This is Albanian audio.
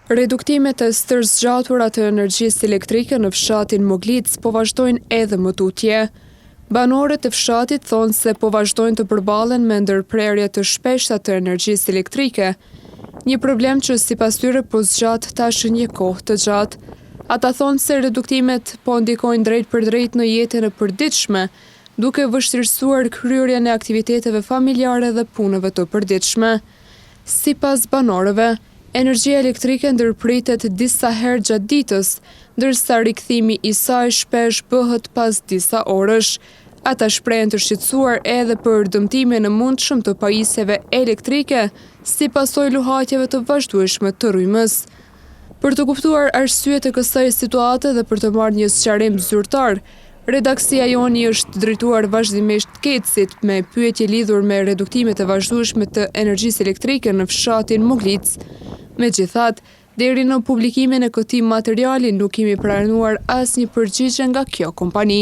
Reduktimet e stërzgjatura të energjisë elektrike në fshatin Moglic po vazhdojnë edhe më tutje. Banorët e fshatit thonë se po vazhdojnë të përballen me ndërprerje të shpeshta të energjisë elektrike, një problem që sipas tyre po zgjat tash një kohë të gjatë. Ata thonë se reduktimet po ndikojnë drejt për drejt në jetën e përditshme, duke vështirësuar kryerjen e aktiviteteve familjare dhe punëve të përditshme. Sipas banorëve, energjia elektrike ndërpritet disa herë gjatë ditës, ndërsa rikthimi i saj shpesh bëhet pas disa orësh. Ata shprehen të shqetësuar edhe për dëmtimin e mundshëm të pajisjeve elektrike si pasojë luhatjeve të vazhdueshme të rrymës. Për të kuptuar arsyet e kësaj situate dhe për të marrë një sqarim zyrtar, redaksia joni është drejtuar vazhdimisht Kecit me pyetje lidhur me reduktimet e vazhdueshme të energjisë elektrike në fshatin Moglic. Megjithatë, deri në publikimin e këtij materiali nuk kemi pranuar asnjë përgjigje nga kjo kompani.